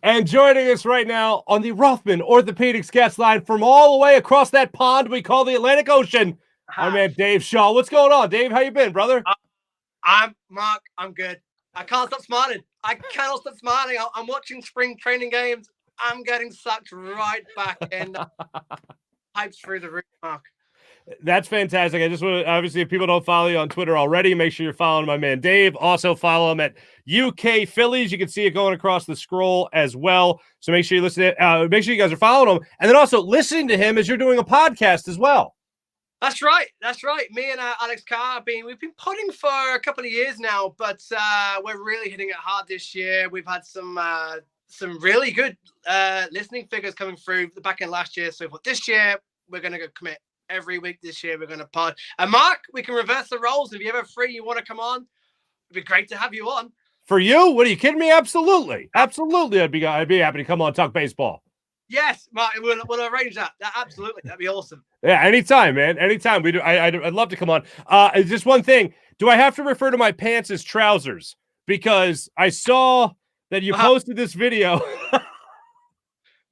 And joining us right now on the Rothman Orthopaedics guest line from all the way across that pond we call the Atlantic Ocean, our Hi. man Dave Shaw. What's going on, Dave? How you been, brother? I'm Mark. I'm good. I can't stop smiling. I cannot stop smiling. I'm watching spring training games. I'm getting sucked right back in. Hypes through the roof, Mark. That's fantastic. I just want to, obviously, if people don't follow you on Twitter already, make sure you're following my man Dave. Also follow him at UK Phillies. You can see it going across the scroll as well. So make sure you listen to make sure you guys are following him. And then also listening to him as you're doing a podcast as well. That's right. That's right. Me and Alex Carr we've been putting for a couple of years now, but we're really hitting it hard this year. We've had some really good listening figures coming through the back end last year. So this year we're going to go commit every week. This year we're going to pod. And Mark, we can reverse the roles. If you're ever free, you want to come on, it'd be great to have you on. For you? What are you kidding me? Absolutely, absolutely. I'd be happy to come on and talk baseball. Yes, Martin, we'll arrange that. Absolutely, that'd be awesome. Yeah, anytime, man. Anytime. We do. I'd love to come on. Just one thing. Do I have to refer to my pants as trousers? Because I saw that you posted this video.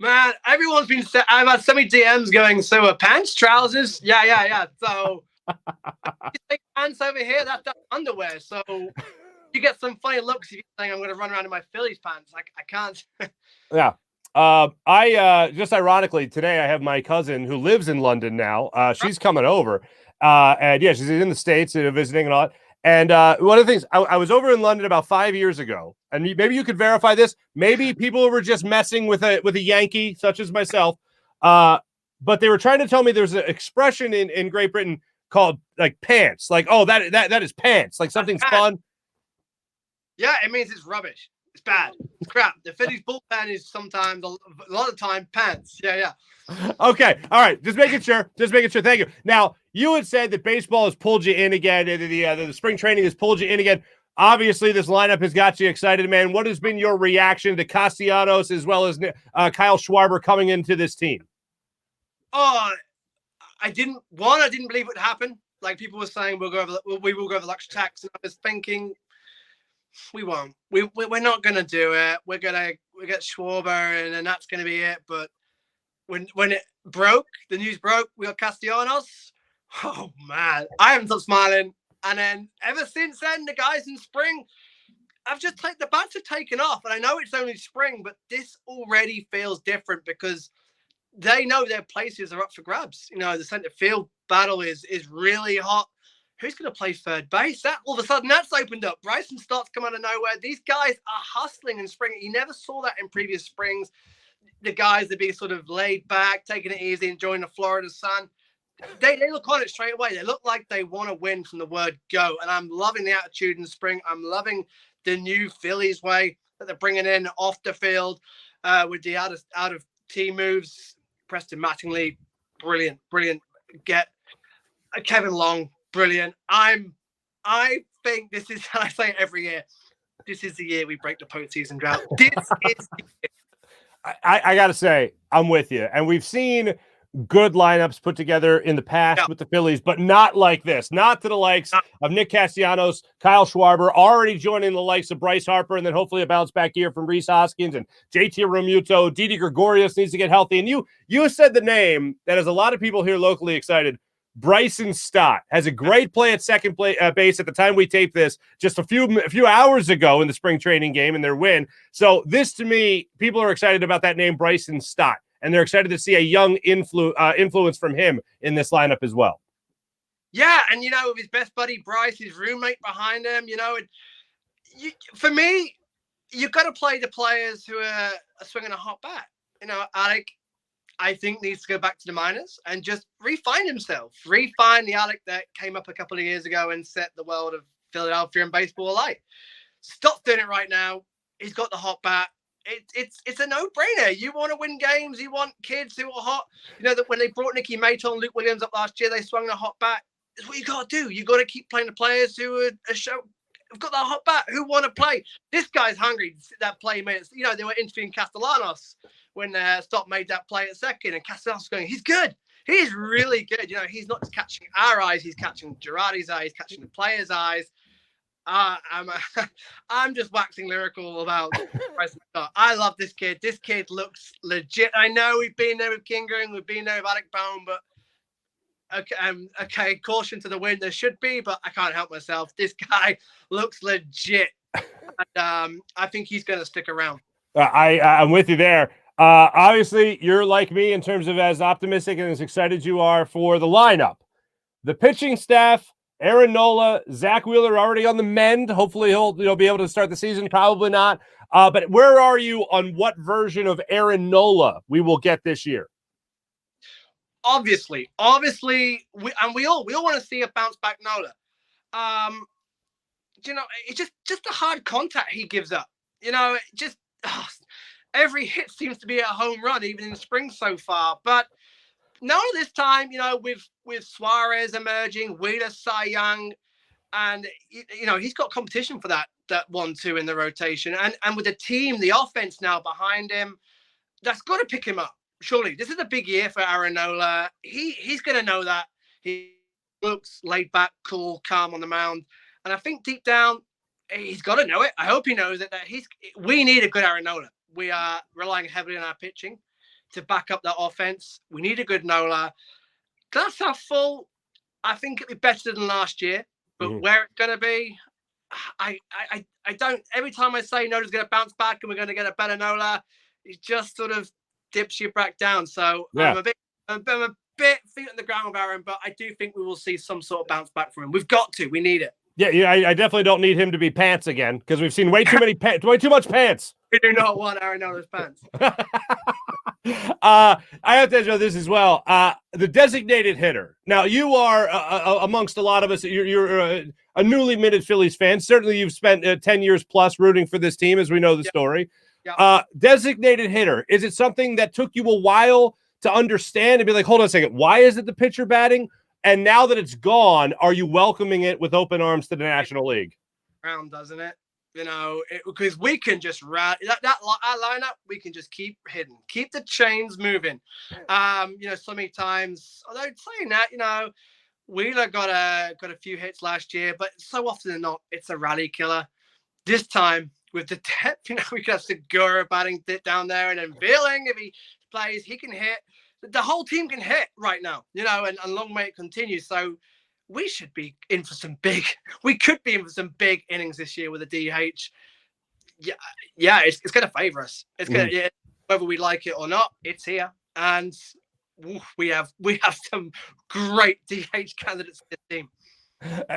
Man, everyone's been. I've had so many DMs going. So pants, trousers. Yeah. So pants over here. That's underwear. So you get some funny looks if you're saying I'm going to run around in my Phillies pants. I can't. Yeah. I just ironically today I have my cousin who lives in London now. She's coming over, and yeah, she's in the States visiting and all. And one of the things I was over in London about 5 years ago, and maybe you could verify this. Maybe people were just messing with a Yankee, such as myself. But they were trying to tell me there's an expression in Great Britain called like pants, like that is pants, like something's fun. Yeah, it means it's rubbish. It's bad. It's crap. The Phillies bullpen is sometimes a lot of time pants. Yeah. Okay. All right. Just making sure. Thank you. Now, you had said that baseball has pulled you in again. The spring training has pulled you in again. Obviously, this lineup has got you excited, man. What has been your reaction to Castellanos as well as Kyle Schwarber coming into this team? Oh, I didn't believe it would happen. Like people were saying, we will go over luxury tax, and I was thinking, we won't. We're not gonna do it. We get Schwarber, and then that's gonna be it. But when it broke, the news broke, we got Castellanos. Oh man, I haven't stopped smiling. And then ever since then, the guys in spring, the bats have taken off. And I know it's only spring, but this already feels different because they know their places are up for grabs. You know, the center field battle is really hot. Who's going to play third base? That all of a sudden that's opened up. Bryson Stott's come out of nowhere. These guys are hustling in spring. You never saw that in previous springs. The guys that be sort of laid back, taking it easy, enjoying the Florida sun. They look on it straight away. They look like they want to win from the word go. And I'm loving the attitude in spring. I'm loving the new Phillies way that they're bringing in off the field with the out of team moves. Preston Mattingly, brilliant. Get Kevin Long. Brilliant. I think this is, I say it every year, this is the year we break the postseason drought. This is the year. I got to say, I'm with you. And we've seen good lineups put together in the past with the Phillies, but not like this. Not to the likes of Nick Castellanos, Kyle Schwarber, already joining the likes of Bryce Harper, and then hopefully a bounce back year from Rhys Hoskins and JT Realmuto. Didi Gregorius needs to get healthy. And you said the name that has a lot of people here locally excited. Bryson Stott has a great play at second base at the time we tape this just a few hours ago in the spring training game and their win. So this, to me, people are excited about that name, Bryson Stott, and they're excited to see a young influence from him in this lineup as well. Yeah, and, with his best buddy Bryce, his roommate behind him, for me, you've got to play the players who are swinging a hot bat. Alec, I think, needs to go back to the minors and just refine himself. Refine the Alec that came up a couple of years ago and set the world of Philadelphia and baseball alight. Stop doing it right now. He's got the hot bat. It's a no-brainer. You want to win games. You want kids who are hot. That when they brought Nicky Maton and Luke Williams up last year, they swung a hot bat. It's what you got to do. You got to keep playing the players who have got that hot bat, who want to play. This guy's hungry. That play minutes. They were interviewing Castellanos when Stott made that play at second, and Castellanos going, he's good. He's really good. He's not just catching our eyes. He's catching Girardi's eyes. He's catching the players' eyes. I'm just waxing lyrical about Bryson Stott. I love this kid. This kid looks legit. I know we've been there with Kingering, we've been there with Alec Bone, but okay, caution to the wind. There should be, but I can't help myself. This guy looks legit, and I think he's going to stick around. I'm with you there. Obviously, you're like me in terms of as optimistic and as excited you are for the lineup. The pitching staff, Aaron Nola, Zach Wheeler already on the mend. Hopefully he'll be able to start the season. Probably not. But where are you on what version of Aaron Nola we will get this year? Obviously, we all want to see a bounce back Nola. It's just a hard contact he gives up. Every hit seems to be a home run, even in spring so far. But Nola this time, with Suarez emerging, Wheeler, Cy Young, and he's got competition for that 1-2 in the rotation, and with the team, the offense now behind him, that's got to pick him up. Surely, this is a big year for Aaron Nola. He's going to know that. He looks laid back, cool, calm on the mound, and I think deep down he's got to know it. I hope he knows it. We need a good Aaron Nola. We are relying heavily on our pitching to back up that offense. We need a good Nola. Glass half full. I think it'll be better than last year, but where it's going to be, I don't. Every time I say Nola's going to bounce back and we're going to get a better Nola, it just sort of dips you back down. So yeah. I'm a bit feet on the ground with Aaron, but I do think we will see some sort of bounce back from him. We've got to. We need it. Yeah. I definitely don't need him to be pants again because we've seen way too much pants. We do not want Aaron Nola's pants. I have to ask this as well. The designated hitter. Now, you are amongst a lot of us. You're a newly minted Phillies fan. Certainly, you've spent 10 years plus rooting for this team, as we know the story. Yep. Designated hitter. Is it something that took you a while to understand and be like, hold on a second, why is it the pitcher batting? And now that it's gone, are you welcoming it with open arms to the National League? Round, doesn't it? Because we can just our lineup, we can just keep hitting, keep the chains moving. So many times, although saying that, Wheeler got a few hits last year, but so often than not, it's a rally killer. This time with the depth, we got Segura batting down there, and then Veerling, if he plays, he can hit. The whole team can hit right now, and long may it continue. So we should be in for we could be in for some big innings this year with a DH. Yeah, it's going to favor us. It's going to, whether we like it or not, it's here. And we have some great DH candidates for this team.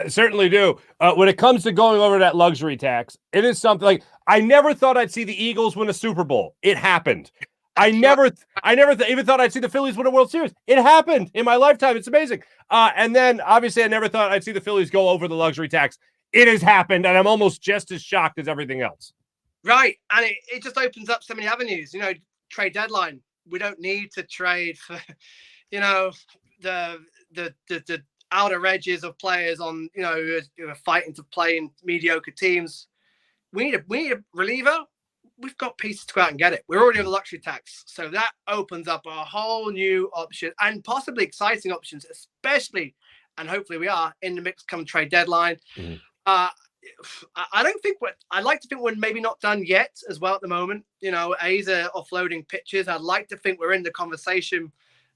Certainly do. When it comes to going over that luxury tax, it is something like I never thought I'd see the Eagles win a Super Bowl. It happened. I never even thought I'd see the Phillies win a World Series. It happened in my lifetime. It's amazing. And then obviously I never thought I'd see the Phillies go over the luxury tax. It has happened, and I'm almost just as shocked as everything else. Right, and it just opens up so many avenues. Trade deadline. We don't need to trade for, the outer edges of players on, who are fighting to play in mediocre teams. We need a reliever. We've got pieces to go out and get it. We're already on the luxury tax. So that opens up a whole new option and possibly exciting options, especially, and hopefully we are, in the mix come trade deadline. I don't think I'd like to think we're maybe not done yet as well at the moment. A's are offloading pitches. I'd like to think we're in the conversation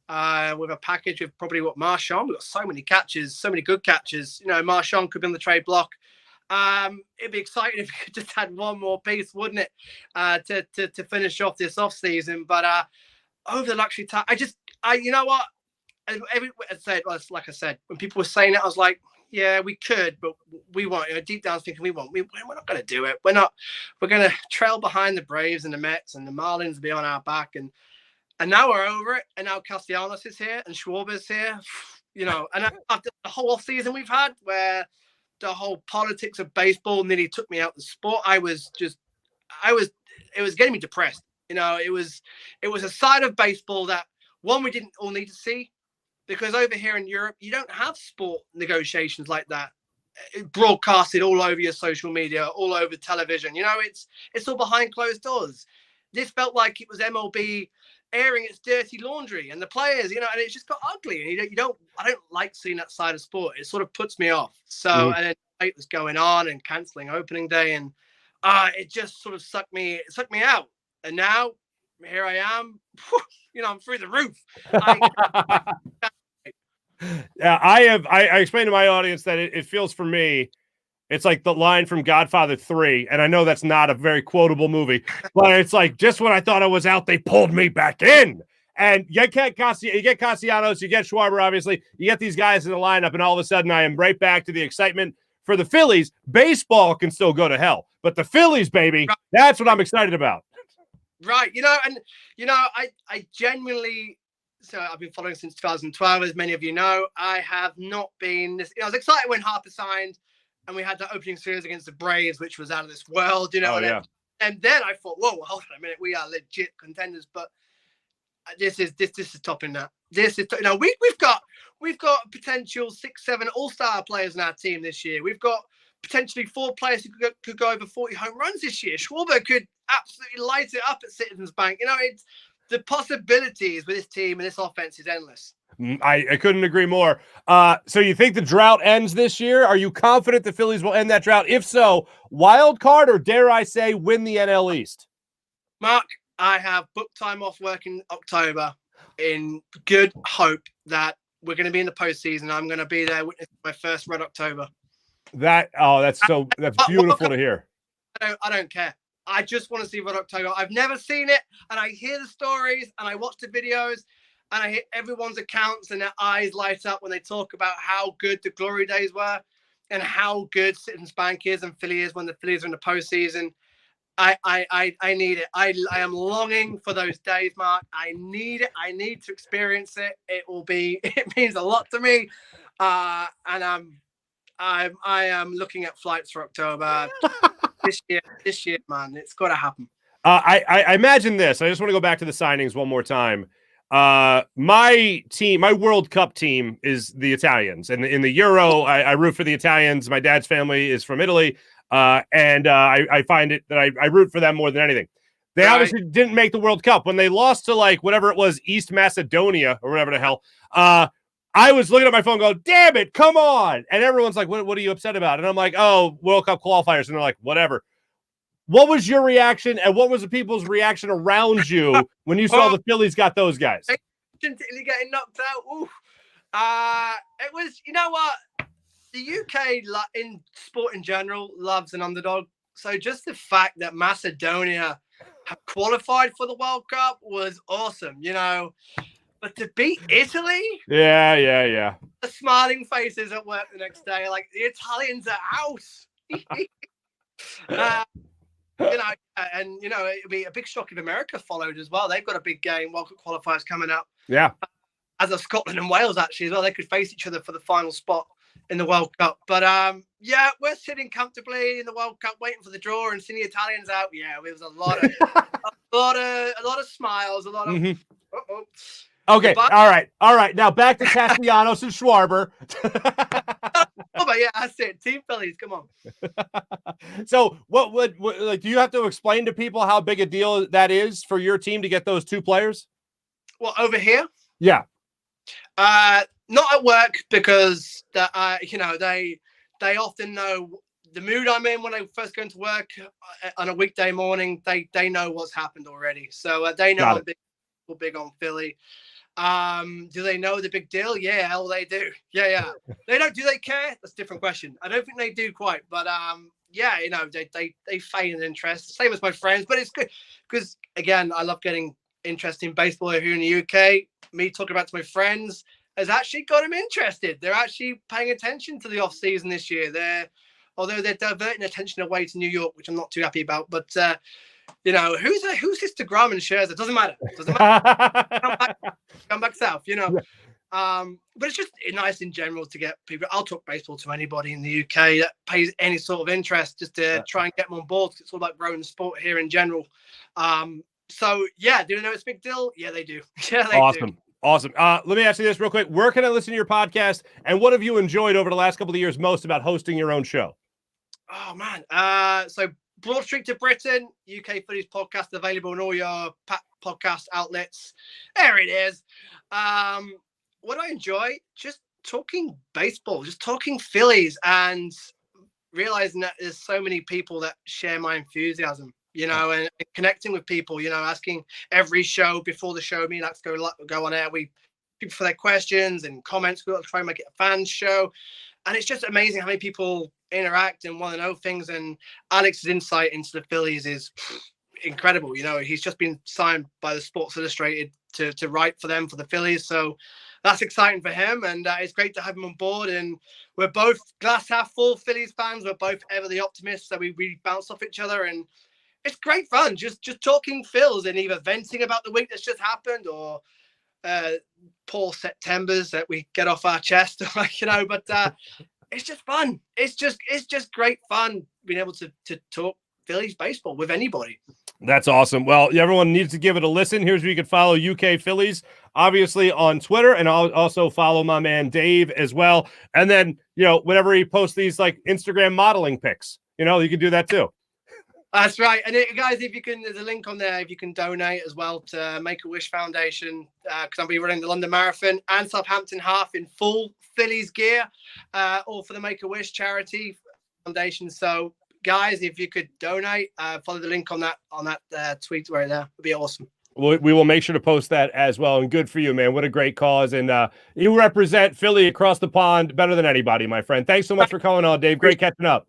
with a package with probably Marchand. We've got so many catches, so many good catches. Marchand could be on the trade block. It'd be exciting if we could just had one more piece, wouldn't it, to finish off this off season? But over the luxury tax, you know what? Like I said, when people were saying it, I was like, yeah, we could, but we won't. Deep down, thinking we won't. We're not going to do it. We're not. We're going to trail behind the Braves and the Mets, and the Marlins will be on our back. And now we're over it. And now Castellanos is here, and Schwarber's here. And after the whole off season we've had, where the whole politics of baseball nearly took me out the sport. It was getting me depressed. It was a side of baseball that we didn't all need to see, because over here in Europe, you don't have sport negotiations like that broadcasted all over your social media, all over television. It's all behind closed doors. this felt like it was MLB airing its dirty laundry, and the players, and it just got ugly. And I don't like seeing that side of sport. It sort of puts me off. So, and then it was going on and canceling opening day, and it just sort of sucked me out. And now here I am. I'm through the roof. Yeah, I explained to my audience that it feels for me, it's like the line from Godfather 3, and I know that's not a very quotable movie, but it's like, just when I thought I was out, they pulled me back in. And you get Castellanos, you get Schwarber, obviously, you get these guys in the lineup, and all of a sudden I am right back to the excitement for the Phillies. Baseball can still go to hell, but the Phillies, baby, that's what I'm excited about. Right, I genuinely. So I've been following since 2012, as many of you know. I have not been. I was excited when Harper signed, and we had that opening series against the Braves, which was out of this world, And then I thought, whoa, hold on a minute, we are legit contenders. But this is topping that. This is we've got potential 6-7 all-star players in our team this year. We've got potentially 4 players who could go over 40 home runs this year. Schwarber could absolutely light it up at Citizens Bank. It's the possibilities with this team and this offense is endless. I couldn't agree more. So you think the drought ends this year? Are you confident the Phillies will end that drought? If so, wild card, or dare I say, win the NL East? Mark, I have booked time off work in October in good hope that we're going to be in the postseason. I'm going to be there witnessing my first Red October. That's beautiful to hear. I don't care. I just want to see Red October. I've never seen it, and I hear the stories, and I watch the videos, and I hear everyone's accounts, and their eyes light up when they talk about how good the glory days were and how good Citizens Bank is and Philly is when the Phillies are in the postseason. I need it. I am longing for those days, Mark. I need it. I need to experience it. It means a lot to me. And I am looking at flights for October. This year, man, it's got to happen. I imagine this. I just want to go back to the signings one more time. My World Cup team is the Italians, and in the Euro, I root for the Italians. My dad's family is from Italy, and I find it that I root for them more than anything. They obviously didn't make the World Cup when they lost to whatever it was, East Macedonia or whatever the hell. I was looking at my phone going, damn it, come on. And everyone's like, what are you upset about? And I'm like, oh, World Cup qualifiers. And they're like, whatever. What was your reaction, and what was the people's reaction around you when you saw the Phillies got those guys? Getting knocked out. Ooh. It was, you know what? The UK in sport in general loves an underdog. So just the fact that Macedonia have qualified for the World Cup was awesome, But to beat Italy? Yeah. The smiling faces at work the next day, like the Italians are out. It'd be a big shock if America followed as well. They've got a big game, World Cup qualifiers coming up. Yeah. As of Scotland and Wales, actually, as well. They could face each other for the final spot in the World Cup. But we're sitting comfortably in the World Cup, waiting for the draw and seeing the Italians out. Yeah, it was a lot of smiles, a lot of. Mm-hmm. Okay, all right. Now back to Castellanos and Schwarber. But yeah, that's it. Team Phillies, come on. So, what do you have to explain to people how big a deal that is for your team to get those 2 players? Well, over here? Yeah. Not at work, because they often know the mood I'm in when I first go into work on a weekday morning. They know what's happened already, so they know I'm big on Philly. Do they know the big deal? Yeah, hell they do. Yeah. They don't. Do they care? That's a different question. I don't think they do quite, but they feign an interest. Same as my friends, but it's good because again, I love getting interest in baseball here in the UK. Me talking about it to my friends has actually got them interested. They're actually paying attention to the off season this year. Although they're diverting attention away to New York, which I'm not too happy about, but. Who's Instagram and shares? It doesn't matter. Come back south, Yeah. But it's just nice in general to get people. I'll talk baseball to anybody in the UK that pays any sort of interest, just to try and get them on board. Cause it's all about growing the sport here in general. So yeah, do they know it's a big deal? Yeah, they do. Yeah, they do. Awesome. Let me ask you this real quick. Where can I listen to your podcast? And what have you enjoyed over the last couple of years most about hosting your own show? Oh man. So Broad Street to Britain, UK Phillies podcast available on all your podcast outlets. There it is. What I enjoy, just talking baseball, just talking Phillies, and realizing that there's so many people that share my enthusiasm, and connecting with people, asking every show before the show, me like to go on air. People for their questions and comments. We'll try and make it a fan show. And it's just amazing how many people interact and want to know things. And Alex's insight into the Phillies is incredible. He's just been signed by the Sports Illustrated to write for them, for the Phillies. So that's exciting for him. And it's great to have him on board. And we're both glass half full Phillies fans. We're both ever the optimists. So we bounce off each other. And it's great fun. Just talking Phils and either venting about the week that's just happened or poor Septembers that we get off our chest, but it's just fun. It's just great fun being able to talk Phillies baseball with anybody. That's awesome. Well, everyone needs to give it a listen. Here's where you can follow UK Phillies, obviously on Twitter, and I'll also follow my man Dave as well. And then, whenever he posts these like Instagram modeling pics, you can do that too. That's right. And guys, there's a link on there if you can donate as well to Make-A-Wish Foundation, because I'll be running the London Marathon and Southampton Half in full Phillies gear, all for the Make-A-Wish charity foundation. So guys, if you could donate, follow the link on that tweet right there. It'd be awesome. We will make sure to post that as well. And good for you, man. What a great cause. And you represent Philly across the pond better than anybody, my friend. Thanks so much for calling on, Dave. Great catching up.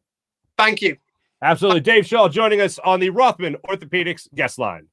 Thank you. Absolutely. Dave Shaw joining us on the Rothman Orthopaedics guest line.